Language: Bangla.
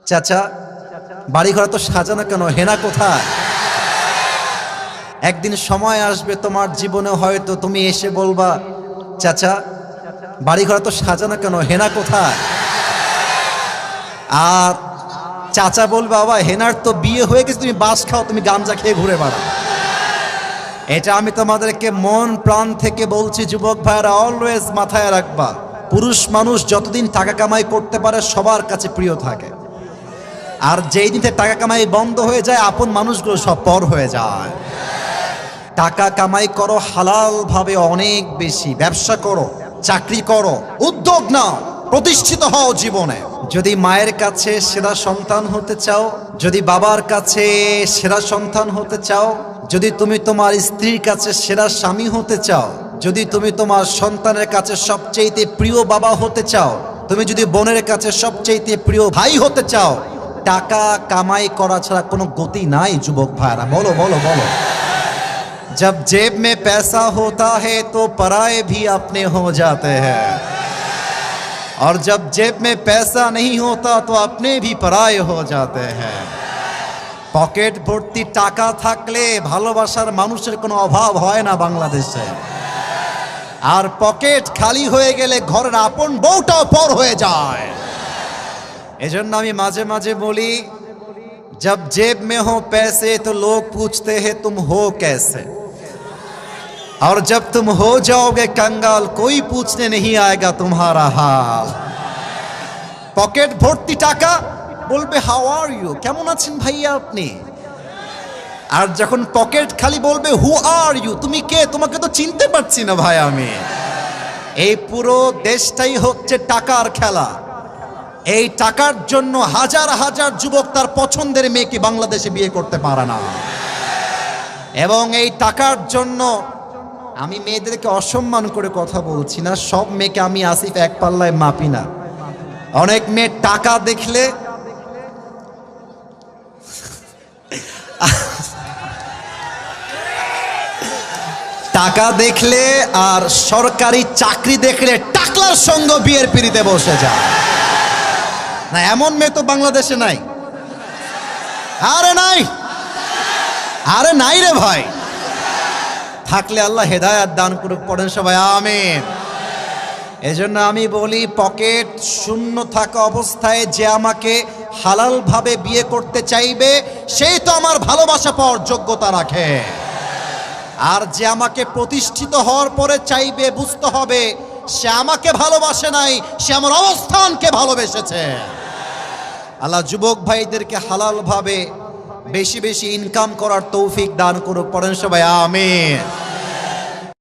চাচা বাড়িঘর তো সাজানো কেন, হেনা কোথায়? একদিন সময় আসবে তোমার জীবনে, হয়তো তুমি এসে বলবা, চাচা বাড়িঘর তো সাজানো কেন, হেনা কোথায়? আর চাচা বলবে, বাবা হেনার তো বিয়ে হয়ে গেছে, তুমি বাস খাও, তুমি গাঞ্জা খেয়ে ঘুরে বেড়াও। এটা আমি তোমাদেরকে মন প্রাণ থেকে বলছি, যুবক ভাইরা অলওয়েজ মাথায় রাখবা, পুরুষ মানুষ যতদিন টাকা কামাই করতে পারে সবার কাছে প্রিয় থাকে, আর যেই দিন টাকা কামাই বন্ধ হয়ে যায় আপন মানুষগুলো সব পর হয়ে যায়। টাকা কামাই করো হালাল ভাবে, অনেক বেশি ব্যবসা করো, চাকরি করো, উদ্যোগ নাও, প্রতিষ্ঠিত হও জীবনে। যদি মায়ের কাছে সেরা সন্তান হতে চাও, যদি বাবার কাছে সেরা সন্তান হতে চাও, যদি তুমি তোমার স্ত্রীর কাছে সেরা স্বামী হতে চাও, যদি তুমি তোমার সন্তানের কাছে সবচেয়ে প্রিয় বাবা হতে চাও, তুমি যদি বোনের কাছে সবচেয়ে প্রিয় ভাই হতে চাও, টাকা কামাই করা ছাড়া কোনো গতি নাই যুবক ভাইরা। বলো বলো বলো। जब जेब में पैसा होता है तो पराए भी अपने हो जाते हैं, और जब जेब में पैसा नहीं होता तो अपने भी पराए हो जाते हैं। পকেট ভর্তি টাকা থাকলে ভালোবাসার মানুষের কোনো অভাব হয় না বাংলাদেশে, আর পকেট খালি হয়ে গেলে ঘরের আপন বউটাও পর হয়ে যায়। এজন্য আমি মাঝে মাঝে বলি, जब जेब में हो पैसे तो लोग पूछते हैं तुम हो कैसे, और जब तुम हो जाओगे कंगाल कोई पूछने नहीं आएगा तुम्हारा हाल। पॉकेट भर्ती टाका बोलबे हाउ आर यू, কেমন আছেন ভাইয়া আপনি, আর যখন পকেট খালি বলবে হু আর ইউ, তুমি কে, তোমাকে তো চিনতে পারছি না ভাই আমি। এই পুরো দেশটাই হচ্ছে টাকার খেলা। এই টাকার জন্য হাজার হাজার যুবক তার পছন্দের মেয়েকে বাংলাদেশে বিয়ে করতে পারে না, এবং এই টাকার জন্য আমি মেয়েদেরকে অসম্মান করে কথা বলছি না, সব মেয়েকে আমি আসিফ এক পাল্লায় মাপি না। অনেক মেয়ে টাকা দেখলে টাকা দেখলে আর সরকারি চাকরি দেখলে টাকলার সঙ্গ বিয়ের পিড়িতে বসে যায় না, এমন মেয়ে তো বাংলাদেশে নাই। আরে নাই, আরে নাই রে ভাই, থাকলে আল্লাহ হেদায়েত দান করুক, পড়েন সবাই আমিন। এজন্য আমি বলি, পকেট শূন্য থাকা অবস্থায় যে আমাকে হালাল ভাবে বিয়ে করতে চাইবে সেই তো আমার ভালোবাসা পাওয়ার যোগ্যতা রাখে, আর যে আমাকে প্রতিষ্ঠিত হওয়ার পরে চাইবে বুঝতে হবে সে আমাকে ভালোবাসে নাই, সে আমার অবস্থানকে ভালোবেসেছে। আল্লাহ যুবক ভাইদেরকে হালাল ভাবে বেশি বেশি ইনকাম করার তৌফিক দান করুক, পড়েন সবাই আমিন।